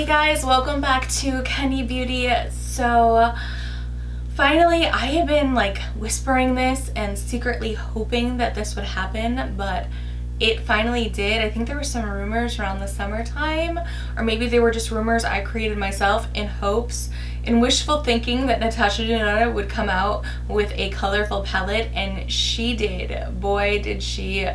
Hey guys, welcome back to Kendi Beauty. So finally, I have been like whispering this and secretly hoping that this would happen, but it finally did. I think there were some rumors around the summertime, or maybe they were just rumors I created myself in hopes, in wishful thinking, that Natasha Denona would come out with a colorful palette, and she did. Boy, did she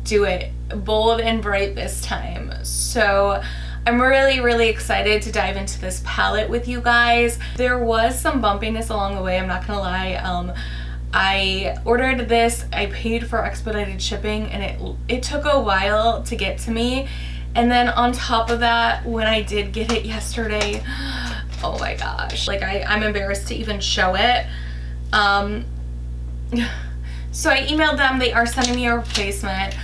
do it bold and bright this time. So I'm really excited to dive into this palette with you guys. There was some bumpiness along the way, I'm not gonna lie. I ordered this, I paid for expedited shipping, and it took a while to get to me. And then on top of that, when I did get it yesterday, oh my gosh, like I'm embarrassed to even show it. So I emailed them, they are sending me a replacement.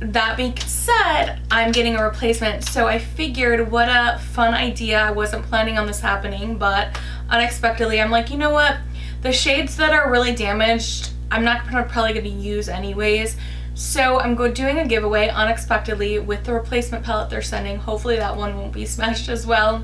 That being said, I'm getting a replacement, so I figured what a fun idea. I wasn't planning on this happening, but unexpectedly I'm like, you know what, the shades that are really damaged I'm not probably going to use anyways, so I'm doing a giveaway unexpectedly with the replacement palette they're sending. Hopefully that one won't be smashed as well.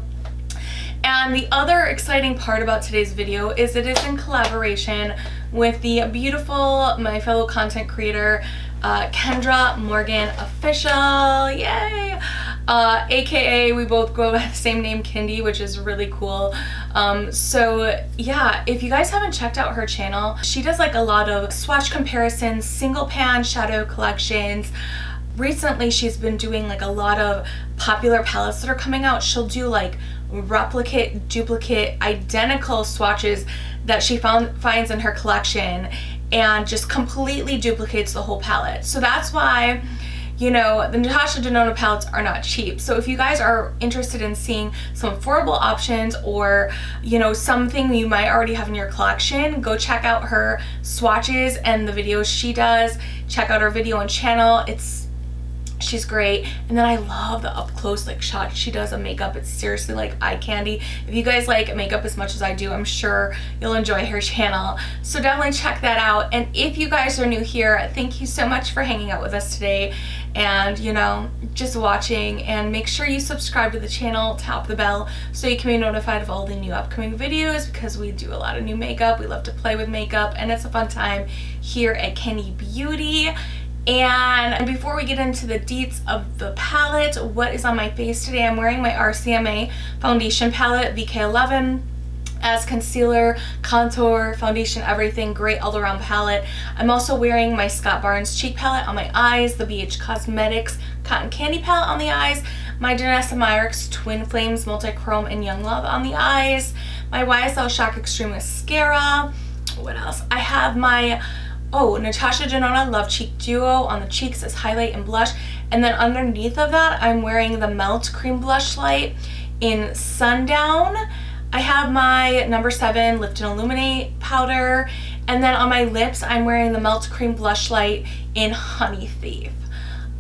And the other exciting part about today's video is it is in collaboration with the beautiful, my fellow content creator, Kendra Morgan Official, yay! AKA we both go by the same name, Kendi, which is really cool. So yeah, if you guys haven't checked out her channel, she does like a lot of swatch comparisons, single pan shadow collections. Recently she's been doing like a lot of popular palettes that are coming out. She'll do like replicate, duplicate, identical swatches that she finds in her collection and just completely duplicates the whole palette. So that's why, you know, the Natasha Denona palettes are not cheap. So if you guys are interested in seeing some affordable options, or you know, something you might already have in your collection, go check out her swatches and the videos she does. Check out her video and channel. She's great. And then I love the up close like shot she does of makeup. It's seriously like eye candy. If you guys like makeup as much as I do, I'm sure you'll enjoy her channel. So definitely check that out. And if you guys are new here, thank you so much for hanging out with us today and, you know, just watching. And make sure you subscribe to the channel, tap the bell so you can be notified of all the new upcoming videos, because we do a lot of new makeup. We love to play with makeup and it's a fun time here at Kendi Beauty. And before we get into the deets of the palette, what is on my face today, I'm wearing my RCMA foundation palette, VK11, as concealer, contour, foundation, everything. Great all-around palette. I'm also wearing my Scott Barnes cheek palette on my eyes, the BH Cosmetics Cotton Candy palette on the eyes, my Denona CIRCO Twin Flames Multi-Chrome and Young Love on the eyes, my YSL Shock Extreme Mascara. What else? I have my Natasha Denona Love Cheek Duo on the cheeks as highlight and blush. And then underneath of that, I'm wearing the Melt Cream Blushlight in Sundown. I have my number 7 Lift and Illuminate powder. And then on my lips, I'm wearing the Melt Cream Blushlight in Honey Thief.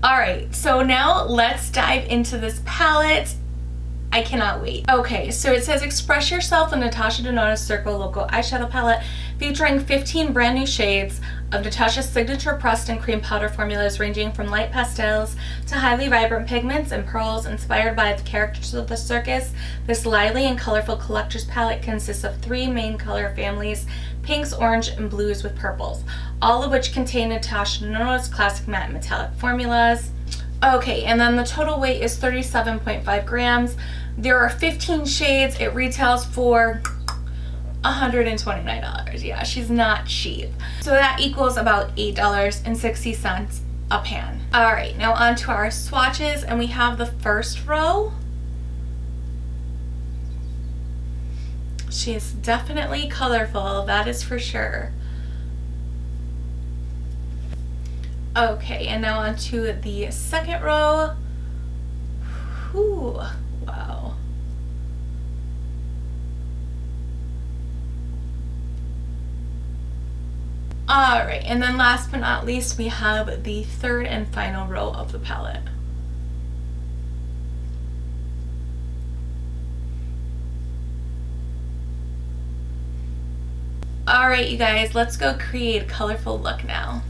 Alright, so now let's dive into this palette. I cannot wait. Okay, so it says express yourself in Natasha Denona CIRCO LOCO eyeshadow palette featuring 15 brand new shades of Natasha's signature pressed and cream powder formulas ranging from light pastels to highly vibrant pigments and pearls inspired by the characters of the circus. This lively and colorful collector's palette consists of 3 main color families, pinks, orange, and blues with purples, all of which contain Natasha Denona's classic matte metallic formulas. Okay, and then the total weight is 37.5 grams. There are 15 shades. It retails for $129. Yeah, she's not cheap. So that equals about $8.60 a pan. Alright, now on to our swatches, and we have the first row. She is definitely colorful, that is for sure. Okay, and now on to the second row. Whew, wow. Alright, and then last but not least, we have the third and final row of the palette. Alright, you guys, let's go create a colorful look now.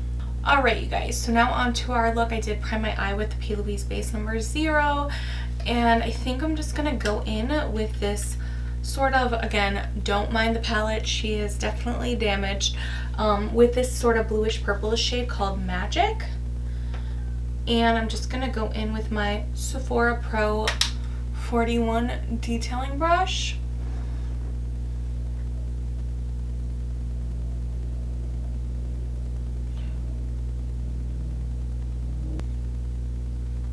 Alright, you guys, so now on to our look. I did prime my eye with the P. Louise base number 0. And I think I'm just gonna go in with this sort of, again, don't mind the palette, she is definitely damaged, with this sort of bluish purplish shade called Magic. And I'm just gonna go in with my Sephora Pro 41 detailing brush.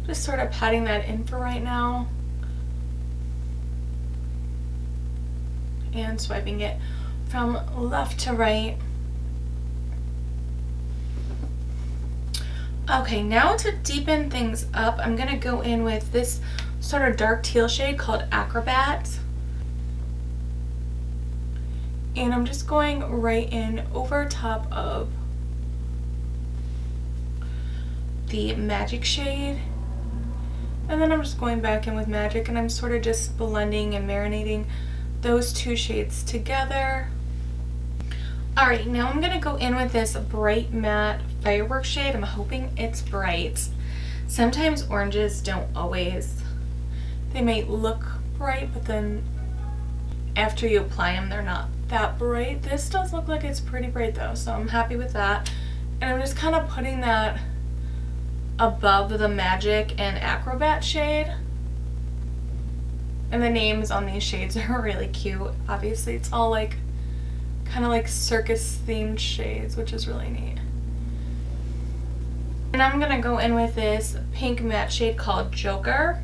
Just sort of patting that in for right now. And swiping it from left to right. Okay, now to deepen things up, I'm gonna go in with this sort of dark teal shade called Acrobat. And I'm just going right in over top of the Magic shade. And then I'm just going back in with Magic, and I'm sort of just blending and marinating those two shades together. Alright, now I'm going to go in with this bright matte Fireworks shade. I'm hoping it's bright. Sometimes oranges don't always. They may look bright, but then after you apply them, they're not that bright. This does look like it's pretty bright though, so I'm happy with that. And I'm just kind of putting that above the Magic and Acrobat shade. And the names on these shades are really cute. Obviously, it's all like kind of like circus themed shades, which is really neat. And I'm gonna go in with this pink matte shade called Joker.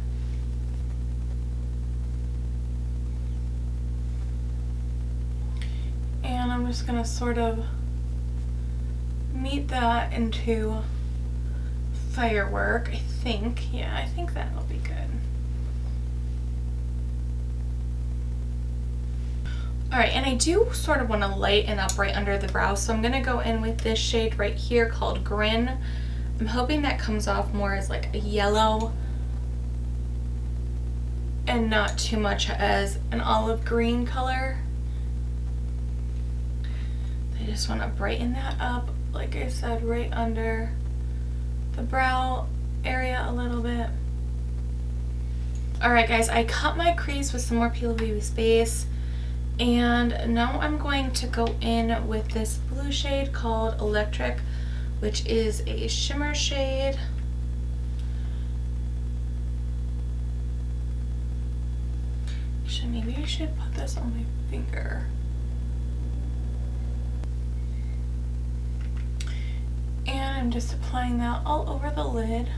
And I'm just gonna sort of meet that into Firework, I think. Yeah, I think that'll be good. Alright, and I do sort of want to lighten up right under the brow, so I'm going to go in with this shade right here called Grin. I'm hoping that comes off more as like a yellow and not too much as an olive green color. I just want to brighten that up, like I said, right under the brow area a little bit. Alright guys, I cut my crease with some more Peel Baby Space, and now I'm going to go in with this blue shade called Electric, which is a shimmer shade. Maybe I should put this on my finger. And I'm just applying that all over the lid.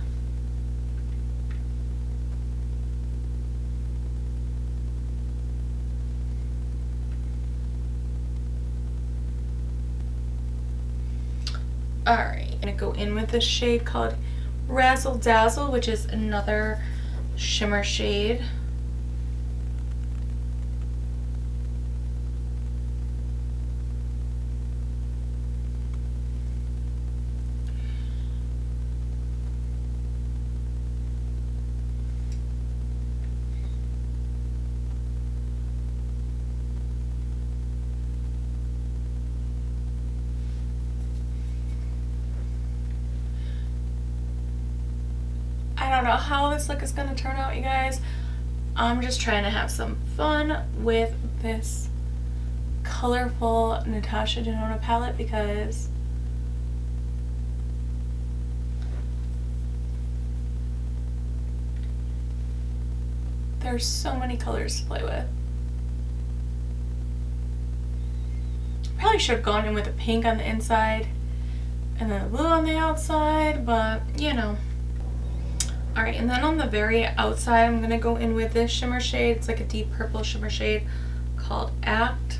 Alright, I'm gonna go in with this shade called Razzle Dazzle, which is another shimmer shade. I don't know how this look is going to turn out, you guys. I'm just trying to have some fun with this colorful Natasha Denona palette because there's so many colors to play with. Probably should have gone in with a pink on the inside and then the blue on the outside, but you know. Alright, and then on the very outside, I'm going to go in with this shimmer shade. It's like a deep purple shimmer shade called Act.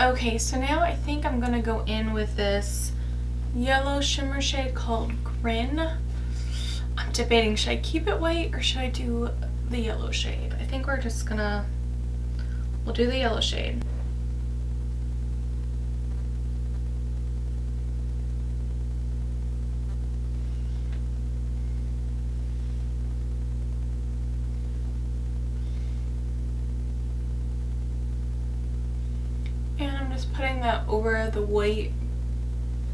Okay, so now I think I'm going to go in with this yellow shimmer shade called Grin. I'm debating, should I keep it white or should I do the yellow shade? I think we'll do the yellow shade. just putting that over the white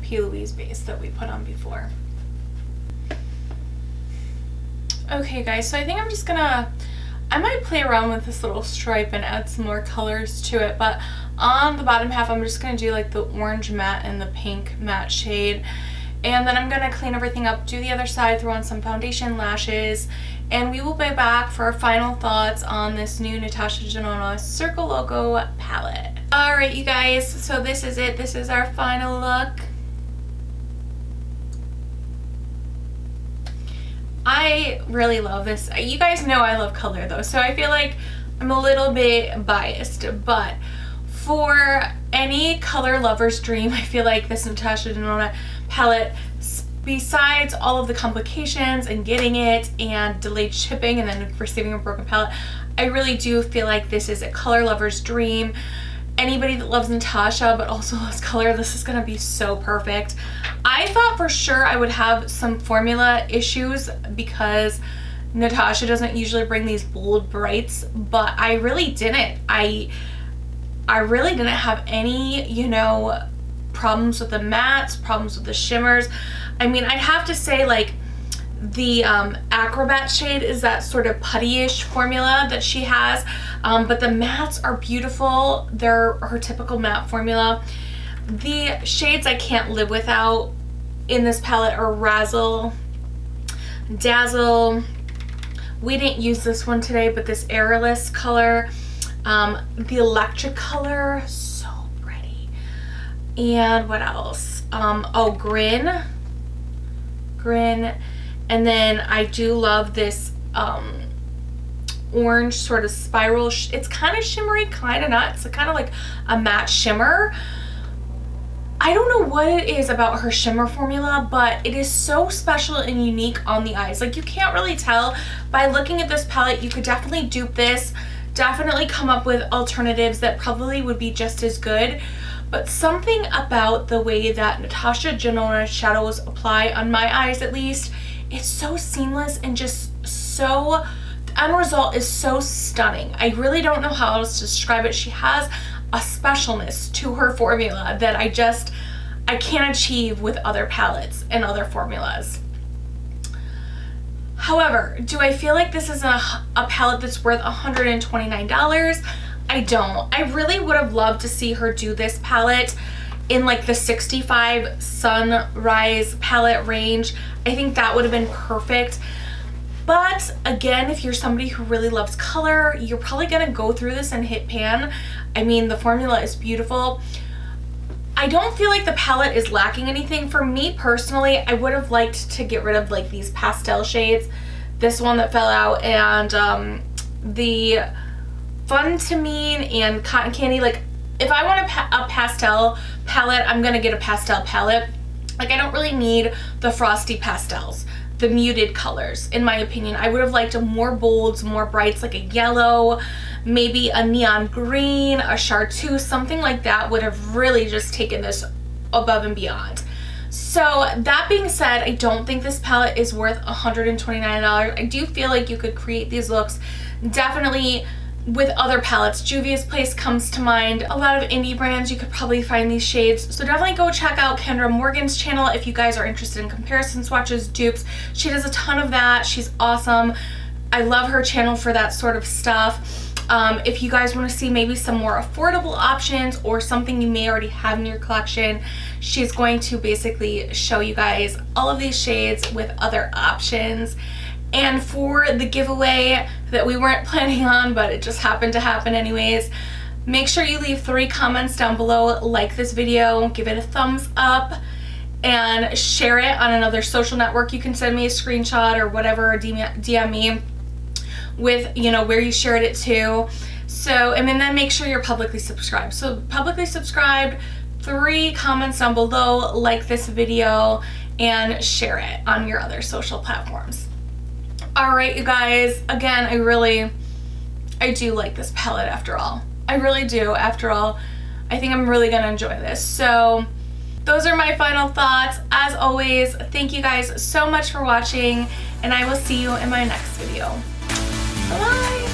P. Louise base that we put on before. Okay guys, so I think I'm just gonna, I might play around with this little stripe and add some more colors to it, but on the bottom half I'm just gonna do like the orange matte and the pink matte shade. And then I'm gonna clean everything up, do the other side, throw on some foundation, lashes, and we will be back for our final thoughts on this new Natasha Denona CIRCO LOCO palette. Alright you guys, so this is it. This is our final look. I really love this. You guys know I love color though, so I feel like I'm a little bit biased, but for any color lover's dream, I feel like this Natasha Denona palette, besides all of the complications and getting it and delayed shipping and then receiving a broken palette, I really do feel like this is a color lover's dream. Anybody that loves Natasha but also loves color, this is gonna be so perfect. I thought for sure I would have some formula issues because Natasha doesn't usually bring these bold brights, but I really didn't. I really didn't have any, you know, problems with the mattes, problems with the shimmers. I mean, I'd have to say like the Acrobat shade is that sort of putty-ish formula that she has, but the mattes are beautiful. They're her typical matte formula. The shades I can't live without in this palette are Razzle, Dazzle. We didn't use this one today, but this Airless color, the electric color, so pretty. And what else? Oh, Grin. And then I do love this orange sort of spiral. It's kind of shimmery, kind of not. It's kind of like a matte shimmer. I don't know what it is about her shimmer formula, but it is so special and unique on the eyes. Like, you can't really tell by looking at this palette. You could definitely dupe this, definitely come up with alternatives that probably would be just as good. But something about the way that Natasha Denona shadows apply on my eyes, at least, it's so seamless and just so, the end result is so stunning. I really don't know how else to describe it. She has a specialness to her formula that I can't achieve with other palettes and other formulas. However, do I feel like this is a palette that's worth $129? I don't. I really would have loved to see her do this palette in like the 65 Sunrise palette range. I think that would have been perfect. But again, if you're somebody who really loves color, you're probably gonna go through this and hit pan. I mean, the formula is beautiful. I don't feel like the palette is lacking anything. For me personally, I would have liked to get rid of like these pastel shades. This one that fell out, and the Fun to Mean and Cotton Candy. Like, if I want a pastel palette, I'm gonna get a pastel palette. Like, I don't really need the frosty pastels, the muted colors, in my opinion. I would have liked more bolds, more brights, like a yellow, maybe a neon green, a chartreuse, something like that would have really just taken this above and beyond. So that being said, I don't think this palette is worth $129. I do feel like you could create these looks definitely with other palettes. Juvia's Place comes to mind. A lot of indie brands, you could probably find these shades. So definitely go check out Kendra Morgan's channel if you guys are interested in comparison swatches, dupes. She does a ton of that. She's awesome. I love her channel for that sort of stuff. If you guys want to see maybe some more affordable options or something you may already have in your collection, she's going to basically show you guys all of these shades with other options. And for the giveaway that we weren't planning on, but it just happened to happen anyways, make sure you leave 3 comments down below, like this video, give it a thumbs up, and share it on another social network. You can send me a screenshot or whatever, or DM me with, you know, where you shared it to. So, and then make sure you're publicly subscribed. So publicly subscribed, 3 comments down below, like this video, and share it on your other social platforms. Alright you guys, again, I do like this palette after all. I really do, after all. I think I'm really gonna enjoy this. So those are my final thoughts. As always, thank you guys so much for watching, and I will see you in my next video. Bye!